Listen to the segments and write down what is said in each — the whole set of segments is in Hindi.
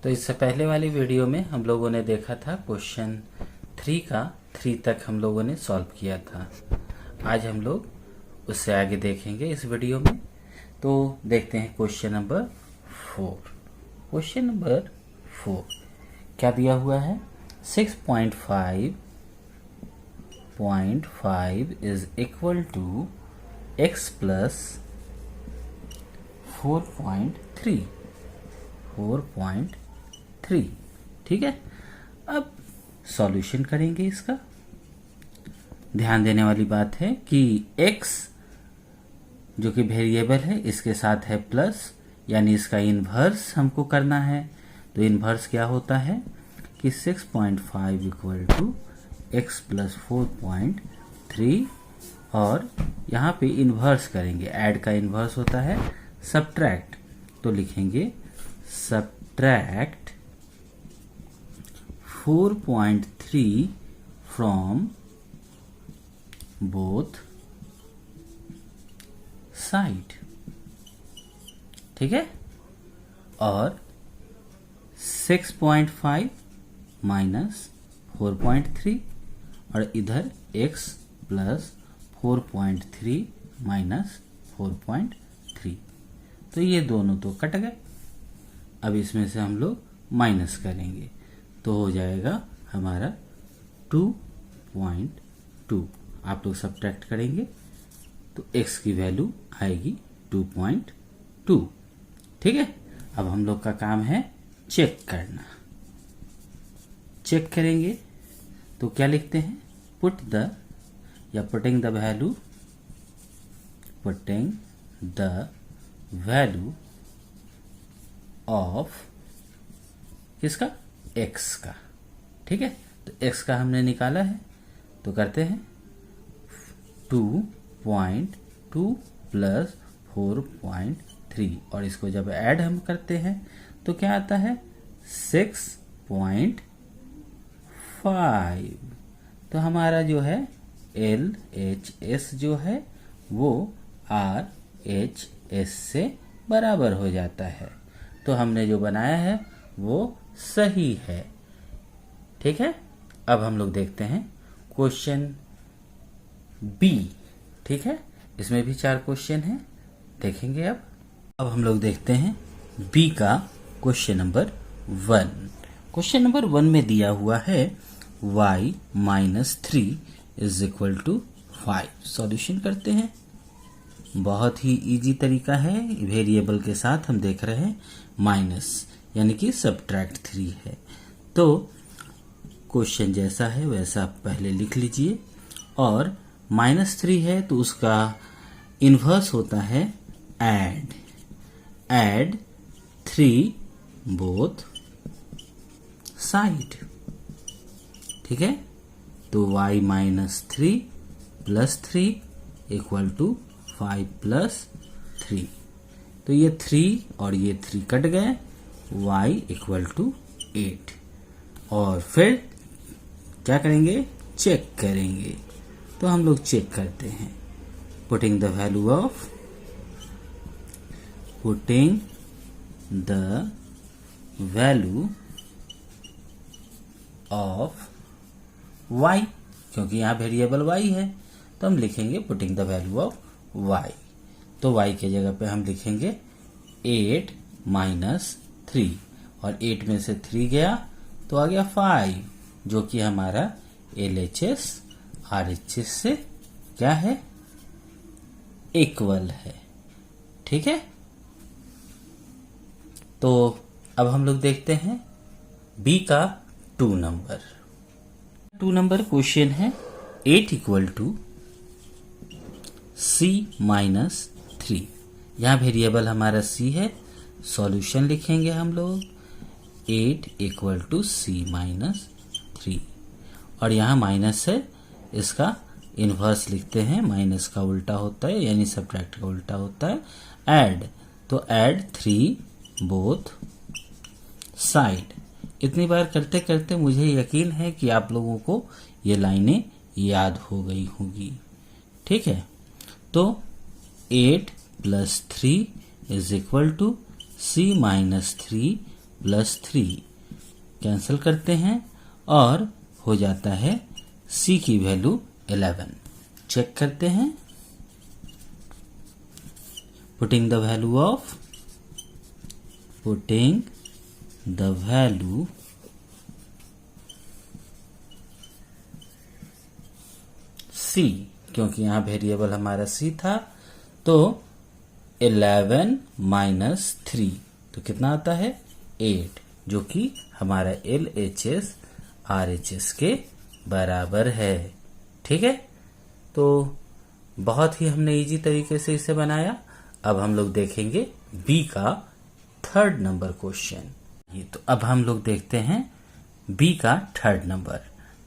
तो इससे पहले वाली वीडियो में हम लोगों ने देखा था क्वेश्चन 3 का 3 तक हम लोगों ने सॉल्व किया था। आज हम लोग उससे आगे देखेंगे इस वीडियो में। तो देखते हैं क्वेश्चन नंबर 4। क्वेश्चन नंबर 4 क्या दिया हुआ है? 6.5 is equal to x plus 4.3। ठीक है, अब सॉल्यूशन करेंगे इसका। ध्यान देने वाली बात है कि x जो कि वेरिएबल है इसके साथ है प्लस, यानी इसका इन्वर्स हमको करना है। तो इन्वर्स क्या होता है कि 6.5 इक्वल टू एक्स प्लस 4.3, और यहाँ पे इन्वर्स करेंगे। ऐड का इन्वर्स होता है सब्ट्रैक्ट, तो लिखेंगे सब्ट्रैक्ट 4.3 फ्रॉम बोथ साइड। ठीक है, और 6.5 माइनस 4.3, और इधर x प्लस 4.3 माइनस 4.3, तो ये दोनों तो कट गए। अब इसमें से हम लोग माइनस करेंगे तो हो जाएगा हमारा 2.2। आप लोग सब्ट्रैक्ट करेंगे तो x की वैल्यू आएगी 2.2। ठीक है, अब हम लोग का काम है चेक करना। चेक करेंगे तो क्या लिखते हैं? पुटिंग द वैल्यू ऑफ किसका? x का। ठीक है, तो x का हमने निकाला है, तो करते हैं 2.2 प्लस 4.3, और इसको जब ऐड हम करते हैं तो क्या आता है? 6.5। तो हमारा जो है LHS जो है वो RHS से बराबर हो जाता है। तो हमने जो बनाया है वो सही है। ठीक है, अब हम लोग देखते हैं क्वेश्चन B। ठीक है, इसमें भी 4 क्वेश्चन हैं, देखेंगे। अब हम लोग देखते हैं B का क्वेश्चन नंबर 1। क्वेश्चन नंबर 1 में दिया हुआ है y minus 3 is equal to 5। Solution करते हैं। बहुत ही इजी तरीका है। वेरिएबल के साथ हम देख रहे हैं माइनस, यानी कि सब्ट्रैक्ट 3 है। तो क्वेश्चन जैसा है वैसा पहले लिख लीजिए, और -3 है तो उसका इन्वर्स होता है ऐड 3 बोथ साइड। ठीक है, तो y minus 3 plus 3 equal to 5 plus 3। तो ये 3 और ये 3 कट गए, y इक्वल टू 8। और फिर क्या करेंगे? चेक करेंगे। तो हम लोग चेक करते हैं। Putting the value of y, क्योंकि यहाँ वेरिएबल y है तो हम लिखेंगे putting the value of y। तो y के जगह पे हम लिखेंगे 8 माइनस 3, और 8 में से 3 गया तो आ गया 5, जो कि हमारा LHS RHS से क्या है? इक्वल है। ठीक है, तो अब हम लोग देखते हैं B का 2 नंबर क्वेश्चन है 8 इक्वल टू C माइनस 3। यहाँ वेरिएबल हमारा C है। सॉल्यूशन लिखेंगे हम लोग 8 इक्वल टू C माइनस 3, और यहाँ माइनस है, इसका इन्वर्स लिखते हैं। माइनस का उल्टा होता है, यानी सब्ट्रैक्ट का उल्टा होता है ऐड। तो ऐड 3 बोथ साइड। इतनी बार करते करते मुझे यकीन है कि आप लोगों को ये लाइनें याद हो गई होगी। ठीक है, तो 8 plus 3 is equal to C minus 3 plus 3 cancel करते हैं और हो जाता है C की वैल्यू 11। चेक करते हैं, पुटिंग द वैल्यू C, क्योंकि यहां वेरिएबल हमारा C था, तो 11 माइनस 3 तो कितना आता है 8, जो कि हमारा LHS RHS के बराबर है। ठीक है, तो बहुत ही हमने इजी तरीके से इसे बनाया। अब हम लोग देखेंगे B का 3rd नंबर क्वेश्चन। ये तो अब हम लोग देखते हैं B का 3rd number.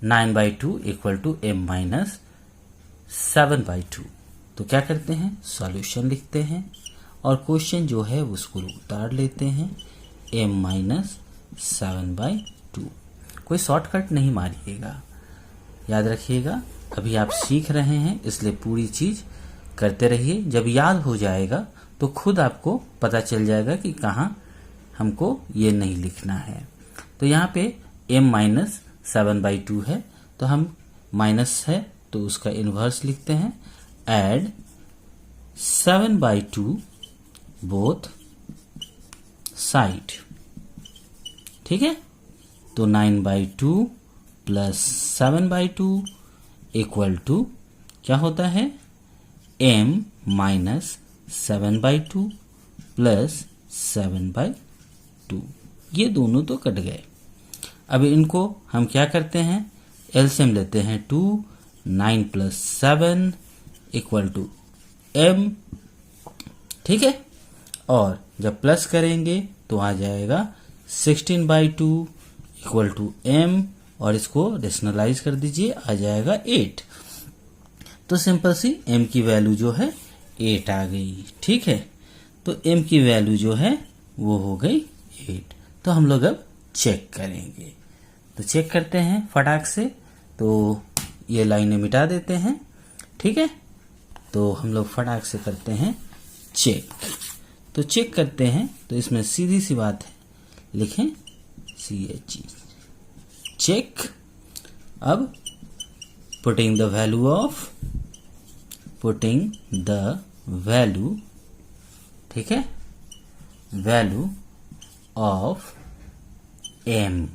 9/2 equal to m minus 7/2। तो क्या करते हैं, सॉल्यूशन लिखते हैं और क्वेश्चन जो है उसको उतार लेते हैं m माइनस 7/2। कोई शॉर्टकट नहीं मारिएगा, याद रखिएगा। अभी आप सीख रहे हैं इसलिए पूरी चीज करते रहिए। जब याद हो जाएगा तो खुद आपको पता चल जाएगा कि कहाँ हमको ये नहीं लिखना है। तो यहाँ पे m माइनस 7/2 है, तो हम माइनस है तो उसका इन्वर्स लिखते हैं। Add 7/2 both side. ठीक है, तो 9/2 प्लस 7/2 इक्वल टू क्या होता है m माइनस 7/2 प्लस 7/2। ये दोनों तो कट गए। अब इनको हम क्या करते हैं, एलसीएम लेते हैं 2, 9 प्लस 7 इक्वल टू m। ठीक है, और जब प्लस करेंगे तो आ जाएगा 16/2 इक्वल टू m, और इसको रेशनलाइज कर दीजिए, आ जाएगा 8। तो सिंपल सी m की वैल्यू जो है 8 आ गई। ठीक है, तो m की वैल्यू जो है वो हो गई 8। तो हम लोग अब चेक करेंगे, तो चेक करते हैं फटाक से। तो ये लाइनें मिटा देते हैं। ठीक है, तो हम लोग फटाक से करते हैं चेक। तो चेक करते हैं तो इसमें सीधी सी बात है, लिखें CHE चेक। अब पुटिंग द वैल्यू, ठीक है, वैल्यू ऑफ m,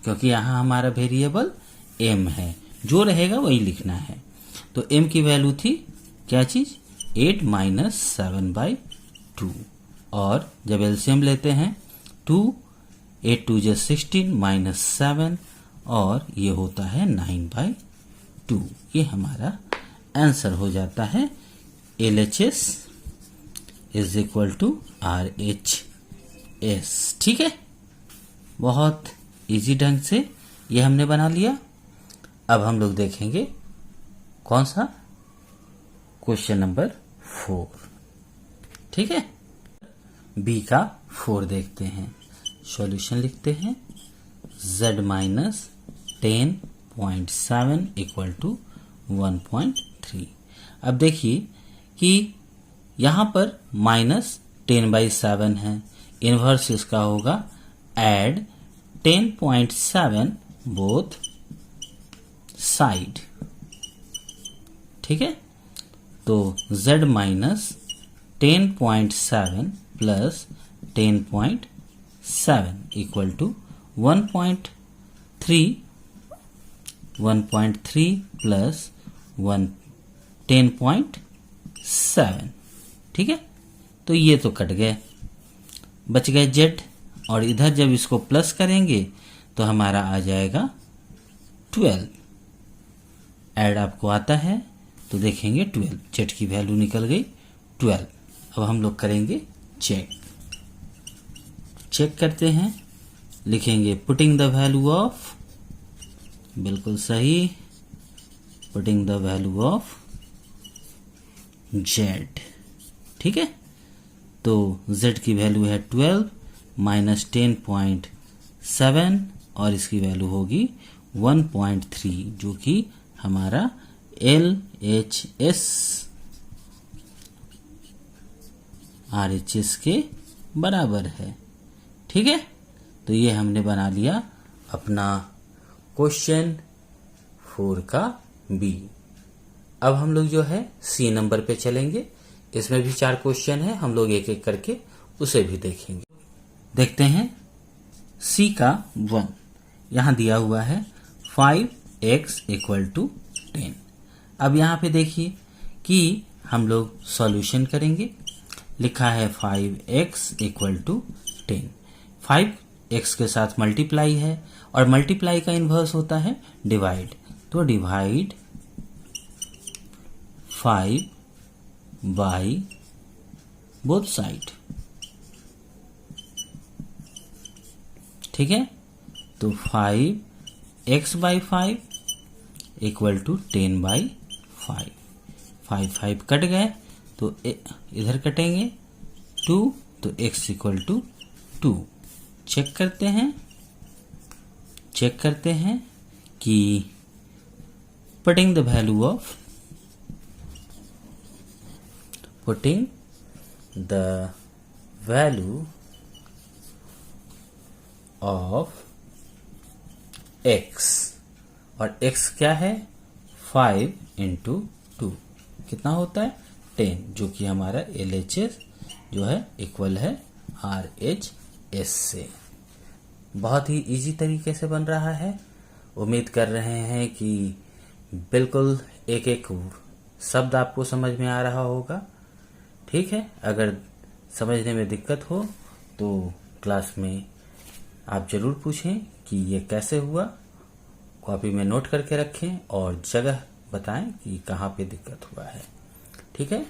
क्योंकि यहां हमारा वेरिएबल m है, जो रहेगा वही लिखना है। तो m की वैल्यू थी क्या चीज, 8 माइनस 7/2, और जब एलसीएम लेते हैं 2, 8 2 जा 16 माइनस 7, और ये होता है 9/2। ये हमारा आंसर हो जाता है। LHS is equal to RHS। ठीक है, बहुत इजी ढंग से ये हमने बना लिया। अब हम लोग देखेंगे कौन सा, क्वेश्चन नंबर 4। ठीक है, B का 4 देखते हैं। सॉल्यूशन लिखते हैं z माइनस 10.7 इक्वल टू 1.3। अब देखिए कि यहां पर माइनस 10/7 है, इनवर्स इसका होगा एड 10.7 बोथ साइड। ठीक है, तो z minus 10.7 plus 10.7 equal to 1.3 plus 10.7। ठीक है, तो ये तो कट गए, बच गए z, और इधर जब इसको प्लस करेंगे तो हमारा आ जाएगा 12। ऐड आपको आता है तो देखेंगे 12, z की वैल्यू निकल गई 12। अब हम लोग करेंगे चेक करते हैं, लिखेंगे पुटिंग द वैल्यू ऑफ, बिल्कुल सही, putting the value of z। ठीक है, तो z की वैल्यू है 12 माइनस 10.7, और इसकी वैल्यू होगी 1.3, जो कि हमारा LHS RHS के बराबर है। ठीक है, तो ये हमने बना लिया अपना क्वेश्चन 4 का बी। अब हम लोग जो है सी नंबर पे चलेंगे। इसमें भी 4 क्वेश्चन है, हम लोग एक एक करके उसे भी देखेंगे। देखते हैं सी का 1। यहां दिया हुआ है 5x = 10। अब यहां पे देखिए कि हम लोग सॉल्यूशन करेंगे। लिखा है 5x = 10। 5x के साथ मल्टीप्लाई है और मल्टीप्लाई का इन्वर्स होता है डिवाइड। तो डिवाइड 5 बाई बोथ साइड। ठीक है, तो 5x/5 = 10/5। 5 कट गए तो इधर कटेंगे 2, तो x = 2। चेक करते हैं कि putting the value of x, और x क्या है 5 × 2 कितना होता है 10, जो कि हमारा LHS जो है इक्वल है RHS से। बहुत ही इजी तरीके से बन रहा है। उम्मीद कर रहे हैं कि बिल्कुल एक एक शब्द आपको समझ में आ रहा होगा। ठीक है, अगर समझने में दिक्कत हो तो क्लास में आप जरूर पूछें कि ये कैसे हुआ। कॉपी में नोट करके रखें और जगह बताएं कि कहाँ पे दिक्कत हुआ है। ठीक है,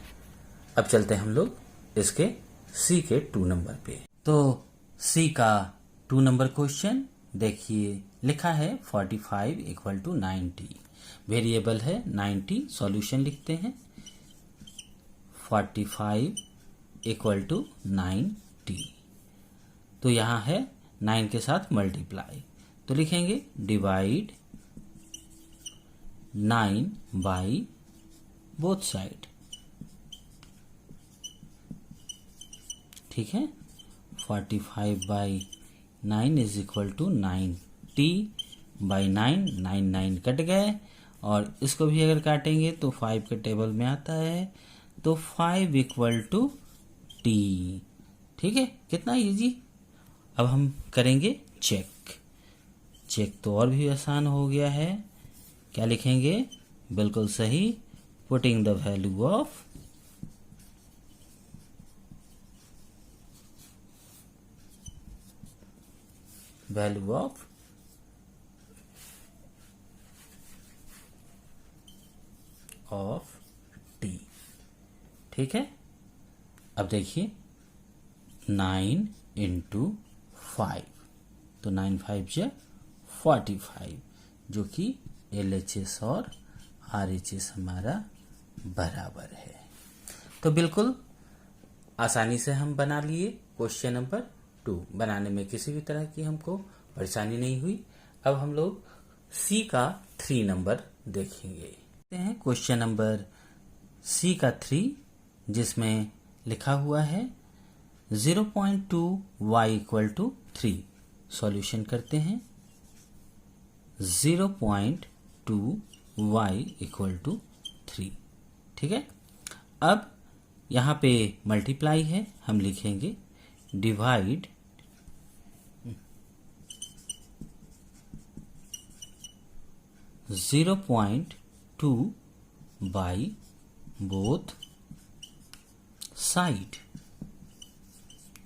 अब चलते हैं हम लोग इसके सी के 2 नंबर पे। तो सी का 2 नंबर क्वेश्चन देखिए, लिखा है 45 = 90। वेरिएबल है 90। सॉल्यूशन लिखते हैं 45 = 90। तो यहाँ है 9 के साथ मल्टीप्लाई, तो लिखेंगे डिवाइड 9 बाई बोथ साइड। ठीक है, 45/9 = 90/9। 9 कट गए और इसको भी अगर काटेंगे तो 5 के टेबल में आता है, तो 5 = t। ठीक है, कितना इजी। अब हम करेंगे चेक तो और भी आसान हो गया है। क्या लिखेंगे, बिल्कुल सही, putting the value of t। ठीक है, अब देखिए 9 × 5, तो 9 5 45, जो कि LHS और RHS हमारा बराबर है। तो बिल्कुल आसानी से हम बना लिए क्वेश्चन नंबर 2। बनाने में किसी भी तरह की हमको परेशानी नहीं हुई। अब हम लोग सी का 3 नंबर देखेंगे। क्वेश्चन नंबर सी का 3, जिसमें लिखा हुआ है 0.2y = 3। सॉल्यूशन करते हैं 0.2y = 3। ठीक है, अब यहाँ पे मल्टीप्लाई है, हम लिखेंगे डिवाइड 0.2 बाई बोथ साइड।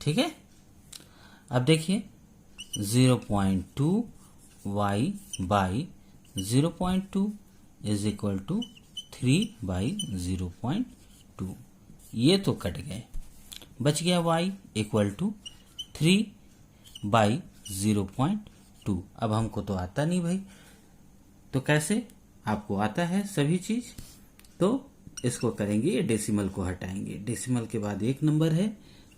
ठीक है, अब देखिए 0.2y बाई 0.2 = 3/0.2। ये तो कट गए, बच गया y = 3/0.2। अब हमको तो आता नहीं भाई, तो कैसे, आपको आता है सभी चीज, तो इसको करेंगे, ये डेसिमल को हटाएंगे। डेसिमल के बाद एक नंबर है,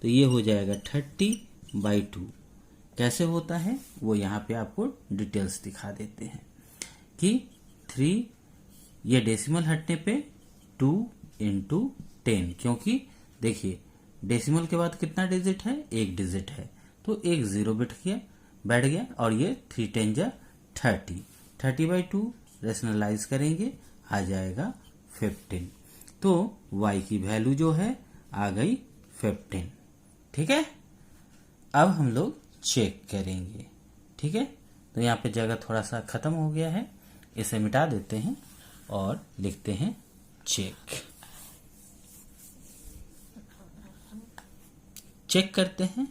तो ये हो जाएगा 30/2। कैसे होता है वो यहाँ पे आपको डिटेल्स दिखा देते हैं कि 3, ये डेसिमल हटने पे 2 × 10, क्योंकि देखिए डेसिमल के बाद कितना डिजिट है, एक डिजिट है, तो एक 0 बिट गया, बैठ गया और ये 3 10 जा 30, 30/2 रेशनलाइज करेंगे आ जाएगा 15। तो y की वैल्यू जो है आ गई 15। ठीक है, अब हम लोग चेक करेंगे। ठीक है, तो यहाँ पे जगह थोड़ा सा खत्म हो गया है, इसे मिटा देते हैं और लिखते हैं चेक। चेक करते हैं,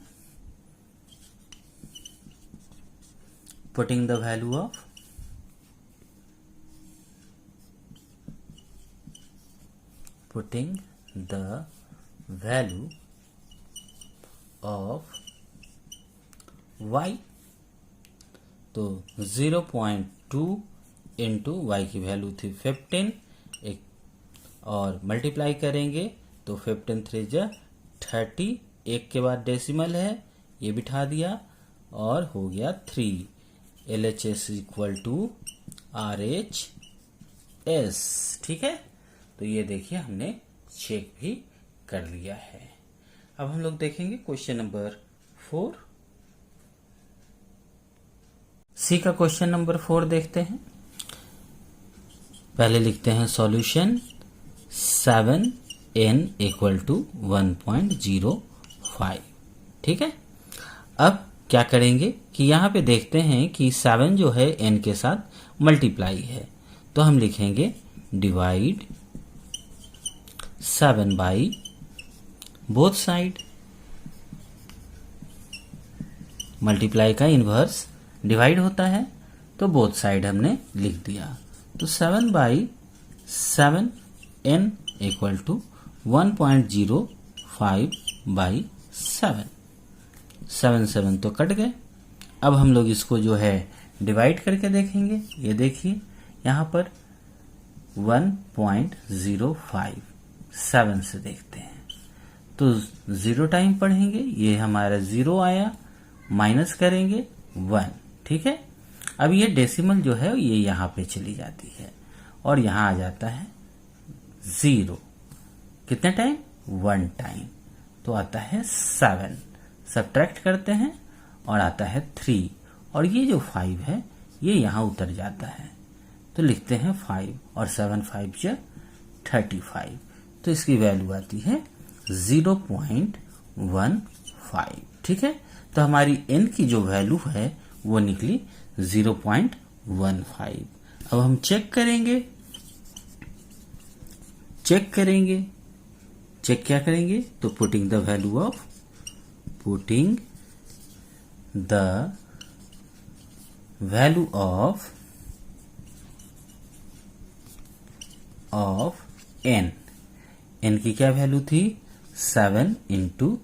putting the value of y, तो 0.2 इंटू वाई की वैल्यू थी 15, एक और मल्टीप्लाई करेंगे तो 15 3 जा 30, एक के बाद डेसिमल है ये बिठा दिया और हो गया 3। LHS equal to RH S। ठीक है, तो ये देखिए हमने चेक भी कर लिया है। अब हम लोग देखेंगे क्वेश्चन नंबर 4। सी का क्वेश्चन नंबर 4 देखते हैं। पहले लिखते हैं सॉल्यूशन 7n इक्वल टू 1.05। ठीक है, अब क्या करेंगे कि यहाँ पे देखते हैं कि 7 जो है n के साथ मल्टीप्लाई है, तो हम लिखेंगे divide 7 by both side. Multiply का इनवर्स डिवाइड होता है, तो बोथ साइड हमने लिख दिया। तो 7/7 n इक्वल टू 1.05 बाई 7। 7 7 तो कट गए। अब हम लोग इसको जो है डिवाइड करके देखेंगे। ये देखिए यहाँ पर 1.05 7 से देखते हैं तो 0 टाइम पढ़ेंगे, ये हमारा 0 आया, माइनस करेंगे 1। ठीक है, अब ये डेसिमल जो है ये यहाँ पे चली जाती है और यहाँ आ जाता है 0। कितने टाइम? 1 टाइम, तो आता है 7। सब्ट्रैक्ट करते हैं और आता है 3, और ये जो 5 है ये यहाँ उतर जाता है, तो लिखते हैं 5 और 7 5 जा 35, तो इसकी वैल्यू आती है 0.15। ठीक है, तो हमारी n की जो वैल्यू है वो निकली 0.15। अब हम चेक करेंगे। चेक क्या करेंगे? तो putting the value of n। n की क्या वैल्यू थी? 7 इंटू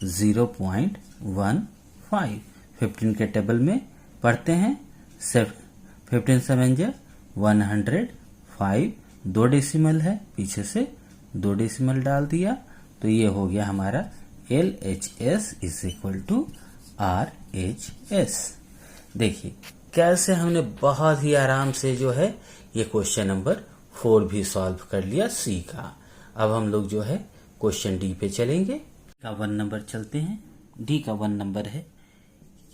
0.15। 15 के टेबल में पढ़ते हैं, 15 7 जा 105, 2 डेसिमल है, पीछे से 2 डेसिमल डाल दिया, तो ये हो गया हमारा LHS is equal to RHS। देखिए कैसे हमने बहुत ही आराम से जो है ये क्वेश्चन नंबर 4 भी सॉल्व कर लिया सी का। अब हम लोग जो है क्वेश्चन डी पे चलेंगे। का 1 नंबर चलते हैं। डी का 1 नंबर है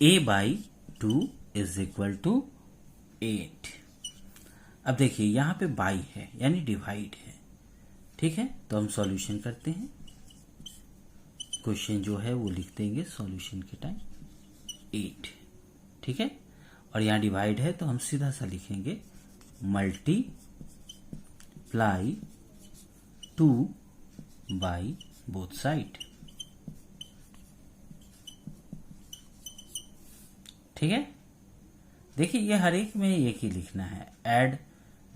a/2 इज इक्वल टू 8। अब देखिए यहाँ पे बाई है यानी डिवाइड है। ठीक है, तो हम सॉल्यूशन करते हैं। क्वेश्चन जो है वो लिख देंगे सॉल्यूशन के टाइम 8। ठीक है, और यहाँ डिवाइड है तो हम सीधा सा लिखेंगे मल्टीप्लाई 2 बाई बोथ साइड। ठीक है, देखिए ये हर एक में एक ही लिखना है, ऐड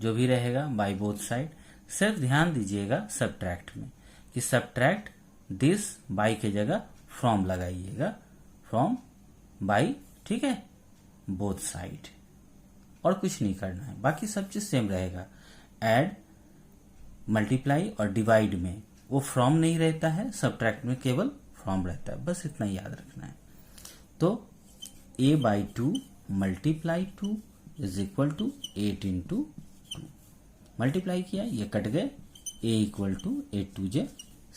जो भी रहेगा बाई बोथ साइड। सिर्फ ध्यान दीजिएगा सब्ट्रैक्ट में कि सब्ट्रैक्ट दिस बाई के जगह फ्रॉम लगाइएगा, फ्रॉम बाई। ठीक है, बोथ साइड, और कुछ नहीं करना है, बाकी सब चीज सेम रहेगा। ऐड, मल्टीप्लाई और डिवाइड में वो फ्रॉम नहीं रहता है, सब्ट्रैक्ट में केवल फ्रॉम रहता है, बस इतना याद रखना है। तो a/2 multiply 2 is equal to 8 into 2। Multiply किया, ये कट गए, a इक्वल टू 8 2 जा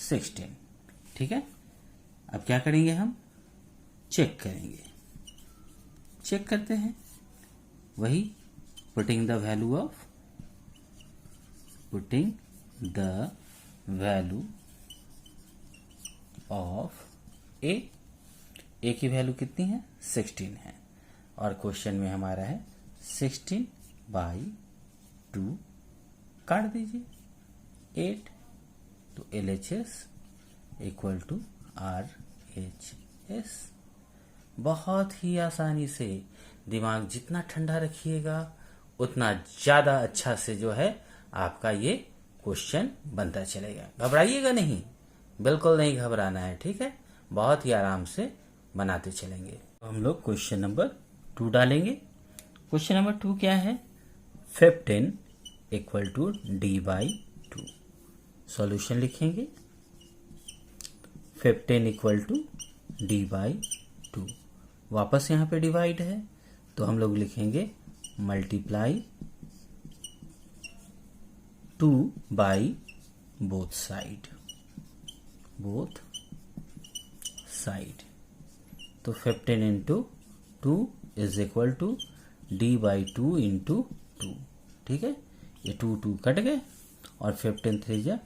16। ठीक है, अब क्या करेंगे? हम चेक करेंगे। चेक करते हैं, वही पुटिंग द वैल्यू ऑफ ए की वैल्यू कितनी है 16 है और क्वेश्चन में हमारा है 16/2 काट दीजिए 8 तो LHS इक्वल टू RHS। बहुत ही आसानी से, दिमाग जितना ठंडा रखिएगा उतना ज्यादा अच्छा से जो है आपका ये क्वेश्चन बनता चलेगा। घबराइएगा नहीं, बिल्कुल नहीं घबराना है, ठीक है। बहुत ही आराम से बनाते चलेंगे। तो हम लोग क्वेश्चन नंबर 2 डालेंगे। क्वेश्चन नंबर 2 क्या है, 15 इक्वल टू D/2। सॉल्यूशन लिखेंगे 15 इक्वल टू D/2। वापस यहाँ पे डिवाइड है तो हम लोग लिखेंगे मल्टीप्लाई 2 बाई बोथ साइड तो 15 into 2 is equal to D/2 into 2, ठीक है। ये 2 कट गए और 15 3 जा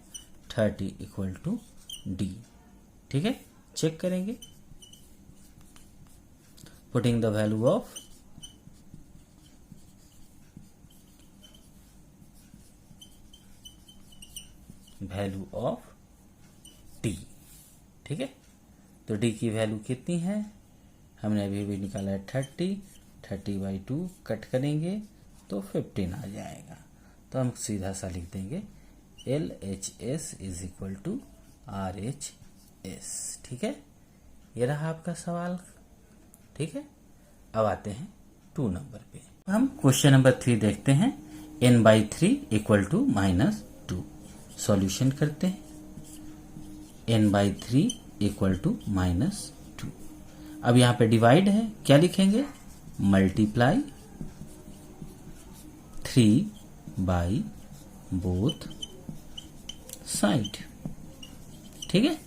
30 इक्वल टू D, ठीक है। चेक करेंगे, putting the value of D, ठीक है। तो D की वैल्यू कितनी है, हमने अभी भी निकाला है 30/2 कट करेंगे तो 15 आ जाएगा। तो हम सीधा सा लिख देंगे LHS is equal to RHS, ठीक है। ये रहा आपका सवाल, ठीक है। अब आते हैं 2 नंबर पे। हम क्वेश्चन नंबर 3 देखते हैं, n/3 इक्वल टू -2। सॉल्यूशन करते हैं, n/3 इक्वल टू -2। अब यहाँ पे डिवाइड है, क्या लिखेंगे, मल्टीप्लाई 3 बाई बोथ साइड, ठीक है।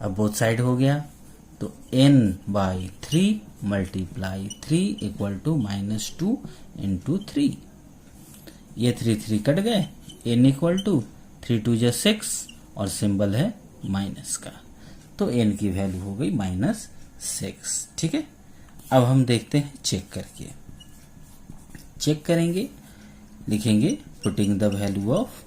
अब बोथ साइड हो गया तो n/3 multiply 3 equal to -2 into 3। ये 3 कट गए, n इक्वल टू 3 2 जा 6 और सिंबल है माइनस का, तो n की वैल्यू हो गई -6, ठीक है। अब हम देखते हैं चेक करके, चेक करेंगे, लिखेंगे putting the value of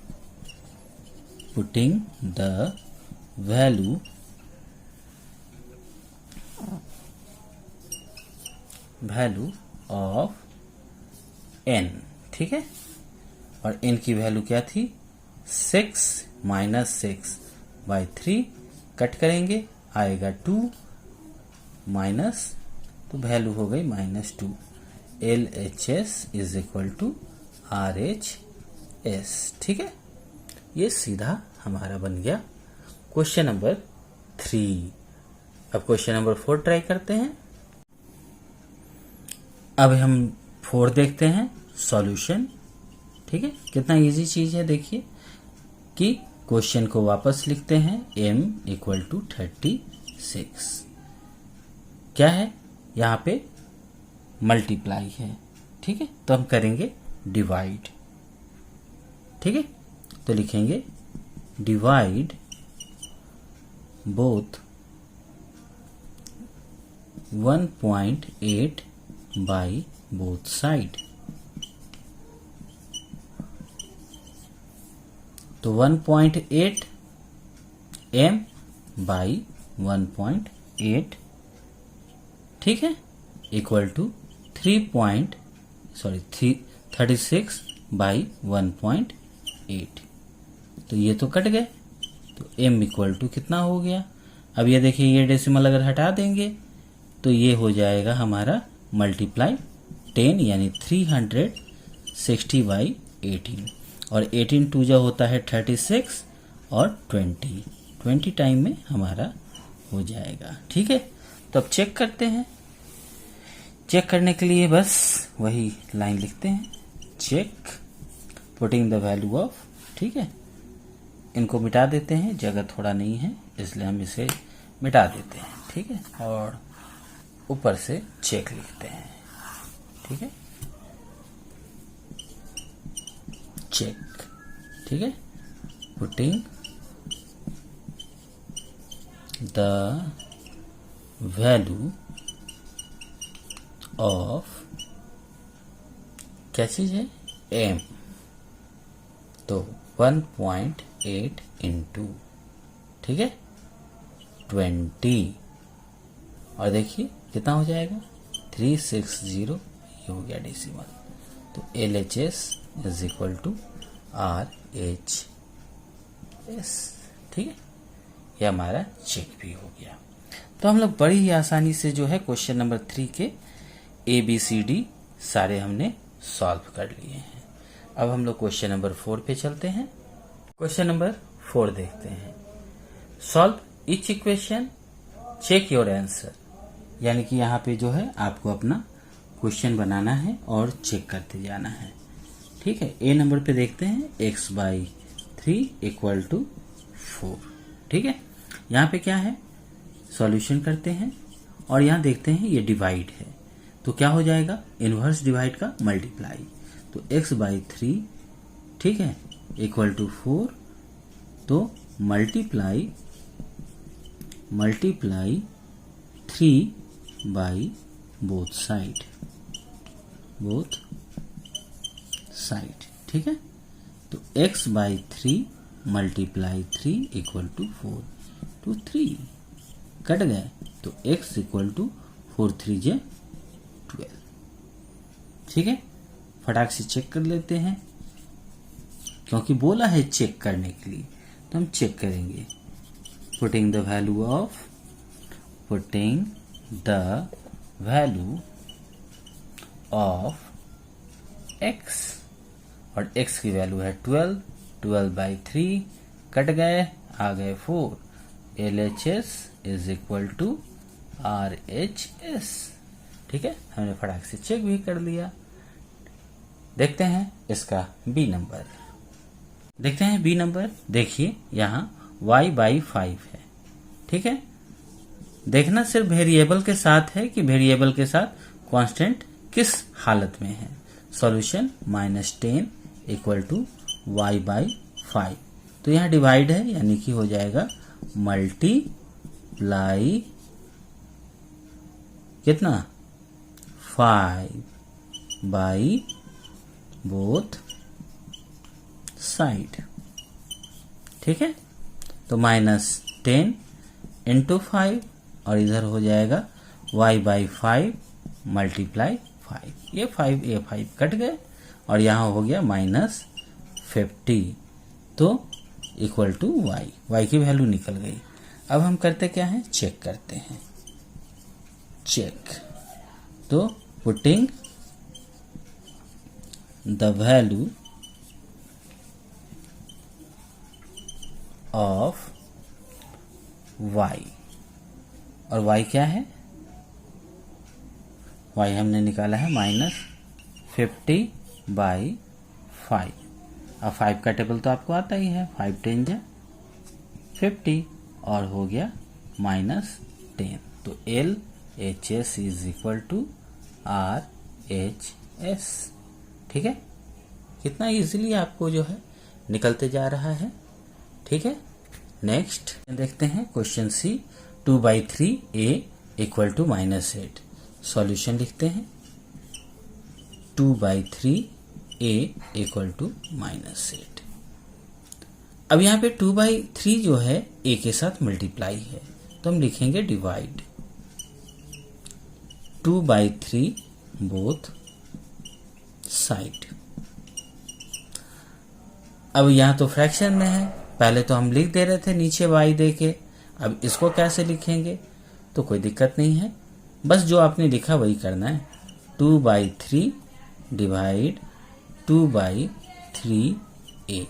n, ठीक है। और n की वैल्यू क्या थी 6 -6/3 कट करेंगे, आएगा 2 माइनस, तो वैल्यू हो गई -2। LHS is equal to RHS, ठीक है। ये सीधा हमारा बन गया क्वेश्चन नंबर 3। अब क्वेश्चन नंबर 4 ट्राई करते हैं। अब हम 4 देखते हैं सॉल्यूशन, ठीक है। कितना इजी चीज है, देखिए कि क्वेश्चन को वापस लिखते हैं, m इक्वल टू 36। क्या है, यहाँ पे मल्टीप्लाई है, ठीक है। तो हम करेंगे डिवाइड, ठीक है। तो लिखेंगे divide both 1.8 by both side. तो 1.8 m बाई 1.8, ठीक है, इक्वल टू 36 बाई 1.8। तो ये तो कट गए, तो m इक्वल टू कितना हो गया। अब ये देखिए, ये डेसिमल अगर हटा देंगे तो ये हो जाएगा हमारा मल्टीप्लाई 10 यानी 360/18 और 18 2 जा होता है 36 और 20 टाइम में हमारा हो जाएगा, ठीक है। तो अब चेक करते हैं। चेक करने के लिए बस वही लाइन लिखते हैं, check putting the value of, ठीक है। इनको मिटा देते हैं, जगह थोड़ा नहीं है इसलिए हम इसे मिटा देते हैं, ठीक है। और ऊपर से चेक लिखते हैं, ठीक है, चेक, ठीक है, पुटिंग द वैल्यू ऑफ, क्या चीज है, एम, तो 1.8 इंटू, ठीक है, 20, और देखिए कितना हो जाएगा 360, ये हो गया डेसिमल। तो LHS is equal to RHS, ठीक है, ये हमारा चेक भी हो गया। तो हम लोग बड़ी ही आसानी से जो है क्वेश्चन नंबर 3 के ABCD सारे हमने सॉल्व कर लिए हैं। अब हम लोग क्वेश्चन नंबर 4 पे चलते हैं। क्वेश्चन नंबर 4 देखते हैं। Solve each equation, check your answer, यानी कि यहाँ पे जो है आपको अपना क्वेश्चन बनाना है और चेक करते जाना है, ठीक है। ए नंबर पे देखते हैं x/3 इक्वल टू 4, ठीक है। यहाँ पे क्या है, सॉल्यूशन करते हैं और यहाँ देखते हैं ये डिवाइड है, तो क्या हो जाएगा, इनवर्स डिवाइड का मल्टीप्लाई, तो x/3, ठीक है, इक्वल टू 4, तो मल्टीप्लाई 3 बाई बोथ साइड, ठीक है। तो x/3 मल्टीप्लाई 3 इक्वल टू 4, तो 3 कट गए, तो x इक्वल टू 4 3 जे 12, ठीक है। फटाक से चेक कर लेते हैं, क्योंकि बोला है चेक करने के लिए, तो हम चेक करेंगे। Putting the value of x, और x की वैल्यू है 12/3 कट गए, आ गए 4, LHS is equal to RHS, ठीक है। हमने फटाक से चेक भी कर लिया। देखते हैं इसका बी नंबर, देखते हैं बी नंबर। देखिए यहाँ y/5 है, ठीक है। देखना सिर्फ वेरिएबल के साथ है कि वेरिएबल के साथ कांस्टेंट किस हालत में है। सॉल्यूशन -10 इक्वल टू y/5, तो यहाँ डिवाइड है, यानी कि हो जाएगा मल्टीप्लाई कितना 5 बाई बोथ साइड, ठीक है। तो -10 इंटू 5, और इधर हो जाएगा y/5 मल्टीप्लाई 5, ये 5 कट गए, और यहाँ हो गया -50, तो इक्वल टू y की वैल्यू निकल गई। अब हम करते क्या है, चेक करते हैं, चेक, तो putting the value of y, और y क्या है, y हमने निकाला है -50/5। अब 5 का टेबल तो आपको आता ही है, 5 10 जा 50, और हो गया -10, तो LHS is equal to RHS, ठीक है। कितना इजीली आपको जो है निकलते जा रहा है, ठीक है। नेक्स्ट देखते हैं question C, 2/3a equal to -8। Solution लिखते हैं 2/3a इक्वल टू -8। अब यहाँ पे 2/3 जो है a के साथ मल्टीप्लाई है, तो हम लिखेंगे डिवाइड 2/3 बोथ साइड। अब यहाँ तो फ्रैक्शन में है, पहले तो हम लिख दे रहे थे नीचे y दे के, अब इसको कैसे लिखेंगे, तो कोई दिक्कत नहीं है, बस जो आपने लिखा वही करना है। 2/3 डिवाइड 2/3a,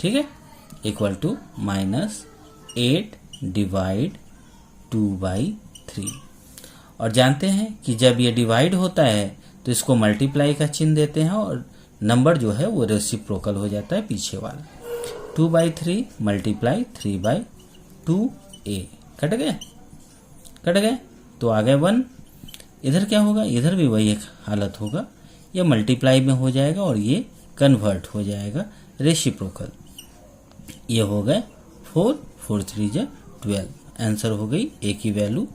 ठीक है, इक्वल टू -8 डिवाइड 2/3। और जानते हैं कि जब ये डिवाइड होता है तो इसको मल्टीप्लाई का चिन्ह देते हैं, और नंबर जो है वो रेसिप्रोकल हो जाता है पीछे वाला। 2/3 मल्टीप्लाई 3/2a, कट गए, तो आ गए 1, इधर क्या होगा, इधर भी वही एक हालत होगा, ये मल्टीप्लाई में हो जाएगा और ये कन्वर्ट हो जाएगा रेसिप्रोकल। ये हो गए 4, 4 3 जा 12, आंसर हो गई ए की वैल्यू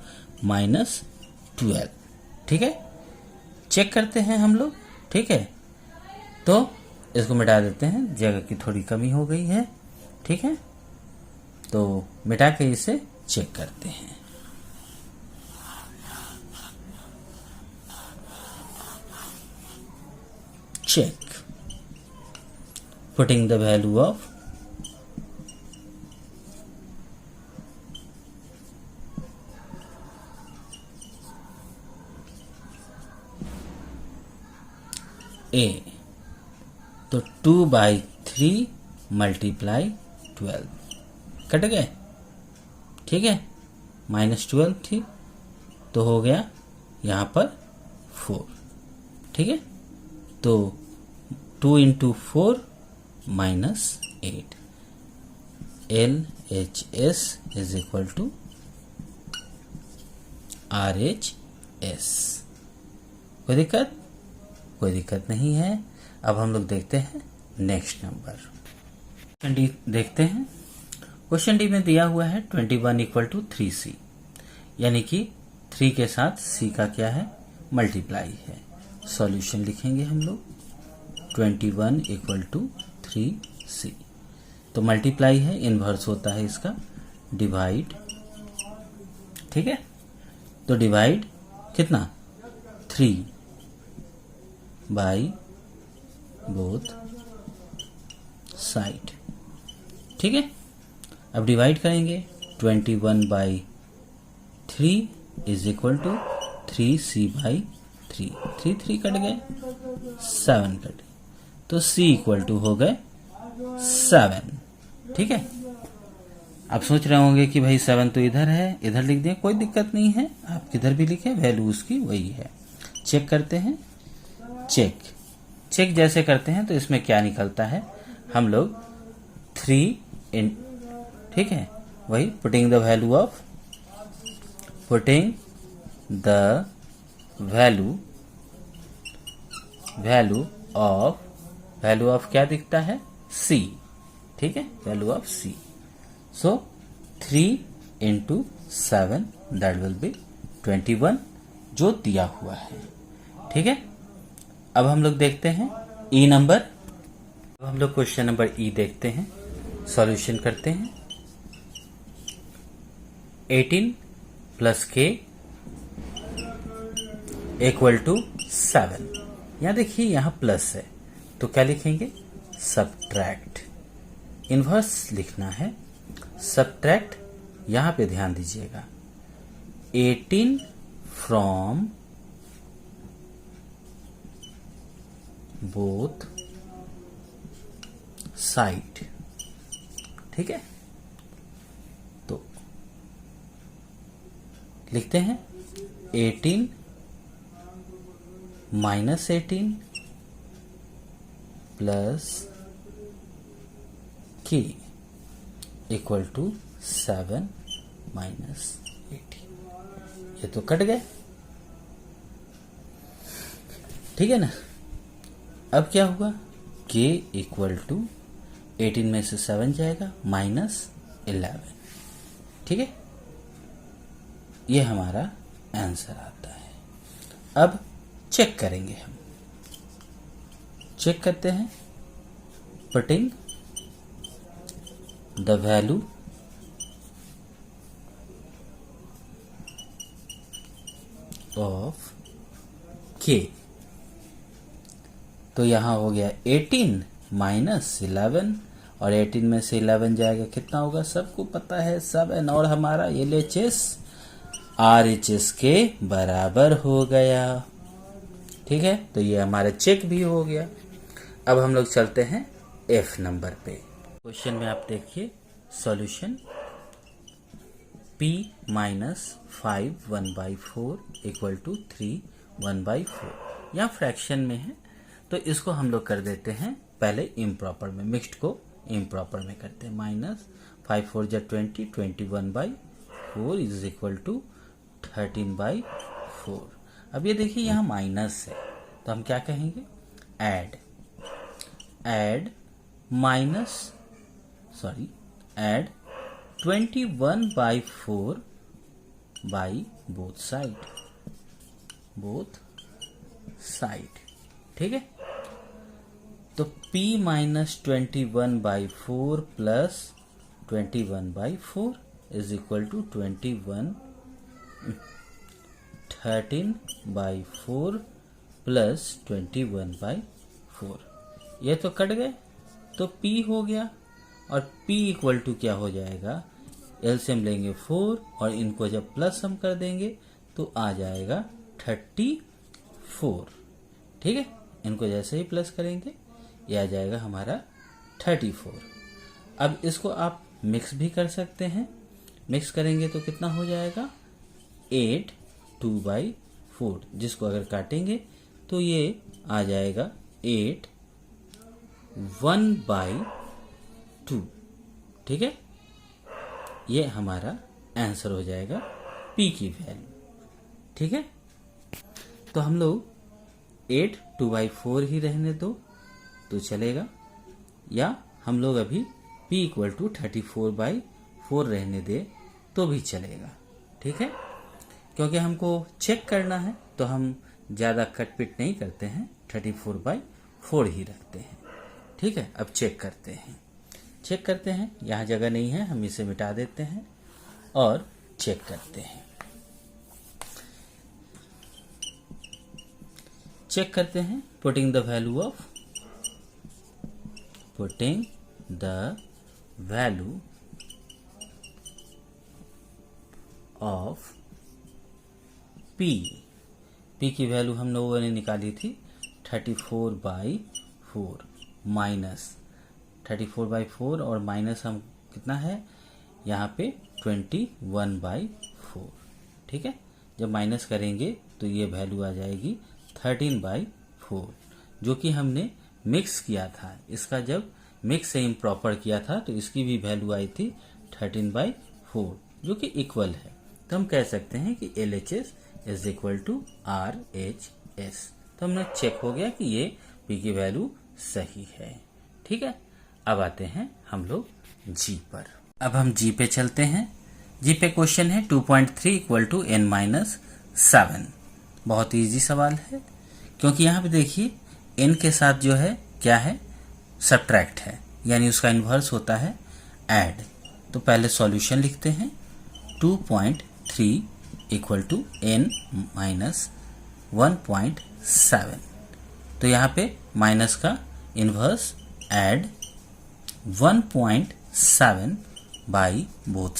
-12। ठीक है, चेक करते हैं हम लोग। ठीक है, तो इसको मिटा देते हैं, जगह की थोड़ी कमी हो गई है। ठीक है, तो मिटा के इसे चेक करते हैं। Check, putting the value of A, तो 2/3 मल्टीप्लाई 12 कट गए। ठीक है, -12 थी तो हो गया यहाँ पर 4। ठीक है, तो 2 × 4 -8, LHS is equal to RHS। कोई दिक्कत? कोई दिक्कत नहीं है। अब हम लोग देखते हैं नेक्स्ट नंबर। क्वेश्चन डी देखते हैं। क्वेश्चन डी में दिया हुआ है 21 = 3C, यानी कि 3 के साथ C का क्या है, मल्टीप्लाई है। सॉल्यूशन लिखेंगे हम लोग 21 = 3C। तो मल्टीप्लाई है, इन्वर्स होता है इसका डिवाइड। ठीक है, तो डिवाइड कितना 3 बाई बोथ साइड। ठीक है, अब डिवाइड करेंगे 21/3 is equal to 3C/3, 3 3 cut गए, 7 कट गए, तो C इक्वल टू हो गए 7। ठीक है, आप सोच रहे होंगे कि भाई 7 तो इधर है, इधर लिख दें, कोई दिक्कत नहीं है, आप किधर भी लिखें, वैल्यू उसकी वही है। चेक करते हैं। चेक जैसे करते हैं तो इसमें क्या निकलता है, हम लोग 3 इन, ठीक है, वही पुटिंग द वैल्यू ऑफ क्या दिखता है, C। ठीक है, value of C। So 3 × 7 that will be 21 जो दिया हुआ है। ठीक है, अब हम लोग देखते हैं ई नंबर। अब हम लोग क्वेश्चन नंबर ई देखते हैं, सॉल्यूशन करते हैं। 18 + K = 7। यहाँ देखिए, यहाँ प्लस है तो क्या लिखेंगे, सब्ट्रैक्ट। इन्वर्स लिखना है, सब्ट्रैक्ट। यहाँ पे ध्यान दीजिएगा, 18 फ्रॉम बोथ साइड। ठीक है, तो लिखते हैं 18 - 18 + K = 7 - 18। ये तो कट गए। ठीक है ना, अब क्या हुआ, K = 18 में से 7 जाएगा -11। ठीक है, ये हमारा आंसर आता है। अब चेक करेंगे हम, चेक करते हैं, putting the value of K। तो यहां हो गया 18 - 11, और 18 में से 11 जाएगा, कितना होगा, सबको पता है 7, और हमारा LHS RHS के बराबर हो गया। ठीक है, तो ये हमारा चेक भी हो गया। अब हम लोग चलते हैं F नंबर पे। क्वेश्चन में आप देखिए सॉल्यूशन, P - 5 1/4 = 3 1/4। यहाँ फ्रैक्शन में है तो इसको हम लोग कर देते हैं पहले इम्प्रॉपर में, मिक्स्ड को इम्प्रॉपर में करते हैं। -5 4 जा 20, 21/4 = 13/4। अब ये देखिए यहाँ माइनस है, तो हम क्या कहेंगे, add add 21/4 by both side. ठीक है, तो p minus 21/4 plus 21/4 is equal to 13/4 plus 21/4। ये तो कट गए, तो p हो गया, और p इक्वल टू क्या हो जाएगा, एलसीएम लेंगे 4 और इनको जब प्लस हम कर देंगे तो आ जाएगा 34। ठीक है, इनको जैसे ही प्लस करेंगे ये आ जाएगा हमारा 34। अब इसको आप मिक्स भी कर सकते हैं, मिक्स करेंगे तो कितना हो जाएगा, 8 2/4, जिसको अगर काटेंगे तो ये आ जाएगा 8 1/2। ठीक है, ये हमारा आंसर हो जाएगा p की वैल्यू। ठीक है, तो हम लोग 8 2/4 ही रहने दो तो चलेगा, या हम लोग अभी p इक्वल टू 34/4 रहने दे तो भी चलेगा। ठीक है, क्योंकि हमको चेक करना है तो हम ज़्यादा कटपिट नहीं करते हैं, 34/4 ही रखते हैं। ठीक है, अब चेक करते हैं, यहाँ जगह नहीं है, हम इसे मिटा देते हैं और चेक करते हैं। Putting the value of p की वैल्यू हम लोगों ने निकाली थी 34/4 माइनस 34/4 और माइनस हम कितना है यहाँ पे 21/4। ठीक है, जब माइनस करेंगे तो ये वैल्यू आ जाएगी 13/4, जो कि हमने मिक्स किया था। इसका जब मिक्स से इम्प्रॉपर किया था तो इसकी भी वैल्यू आई थी 13/4, जो कि इक्वल है। तो हम कह सकते हैं कि LHS is equal to RHS। तो हमने चेक हो गया कि ये p की वैल्यू सही है। ठीक है, अब आते हैं हम लोग जी पर। अब हम जी पे चलते हैं। जी पे क्वेश्चन है 2.3 इक्वल टू n-7। बहुत इजी सवाल है, क्योंकि यहाँ पे देखिए n के साथ जो है क्या है, सब्ट्रैक्ट है, यानी उसका इन्वर्स होता है ऐड। तो पहले सॉल्यूशन लिखते हैं, 2.3 इक्वल टू n-1.7। तो यहाँ पे माइनस का inverse add 1.7 by both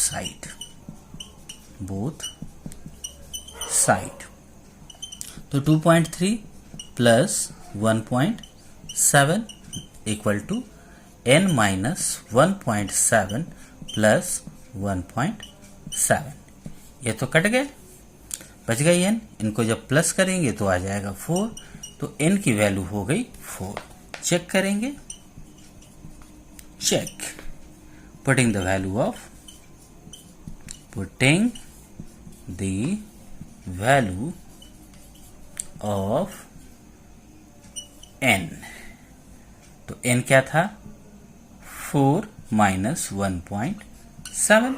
side. तो 2.3 plus 1.7 equal to n-1.7 plus 1.7। ये तो कट गए, बच गई n। इनको जब प्लस करेंगे तो आ जाएगा 4, तो n की वैल्यू हो गई 4। चेक करेंगे, putting the value of n। तो n क्या था, 4 माइनस 1.7,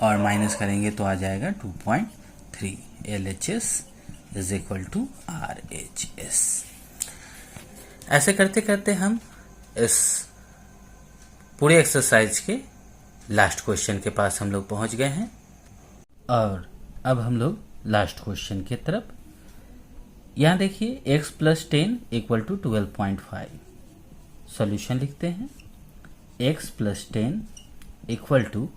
और माइनस करेंगे तो आ जाएगा 2.3। LHS is equal to RHS। ऐसे करते करते हम इस पूरे एक्सरसाइज के लास्ट क्वेश्चन के पास हम लोग पहुंच गए हैं, और अब हम लोग लास्ट क्वेश्चन की तरफ। यहाँ देखिए x plus 10 equal to 12.5। Solution लिखते हैं, x प्लस 10 इक्वल टू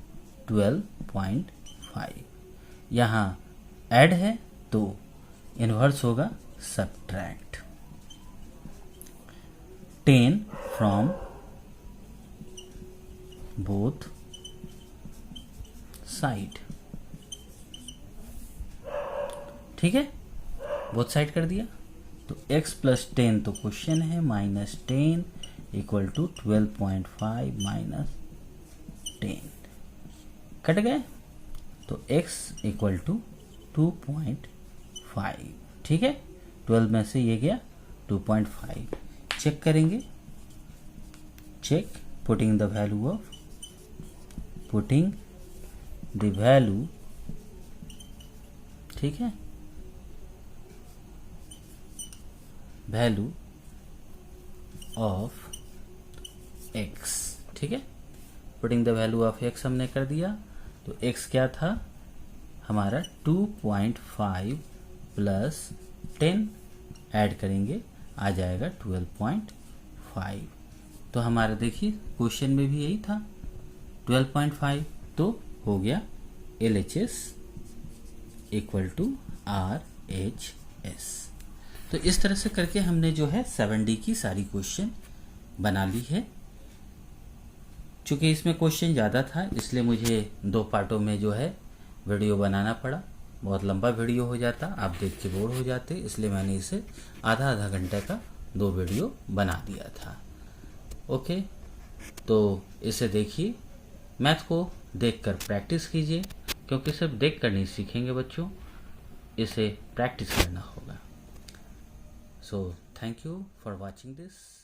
12.5। यहाँ ऐड है तो इन्वर्स होगा सब्ट्रैक्ट। 10 from both side. ठीक है, बोथ साइड कर दिया। तो x प्लस 10 तो क्वेश्चन है, minus 10 equal to 12.5 minus 10, cut गए। तो x इक्वल टू 2.5 ठीक है, 12 में से ये गया 2.5। चेक करेंगे, चेक पुटिंग द वैल्यू, ठीक है, वैल्यू ऑफ x, ठीक है, putting the value of x हमने कर दिया। तो x क्या था हमारा 2.5 प्लस 10 ऐड करेंगे, आ जाएगा 12.5। तो हमारा देखिए क्वेश्चन में भी यही था 12.5, तो हो गया LHS इक्वल टू RHS। तो इस तरह से करके हमने जो है 7D की सारी क्वेश्चन बना ली है। चूँकि इसमें क्वेश्चन ज़्यादा था इसलिए मुझे 2 पार्टों में जो है वीडियो बनाना पड़ा, बहुत लंबा वीडियो हो जाता, आप देख के बोर हो जाते, इसलिए मैंने इसे आधा घंटे का 2 वीडियो बना दिया था। ओके, तो इसे देखिए, मैथ को देखकर प्रैक्टिस कीजिए, क्योंकि सिर्फ देख कर नहीं सीखेंगे बच्चों, इसे प्रैक्टिस करना होगा। So thank you for watching this.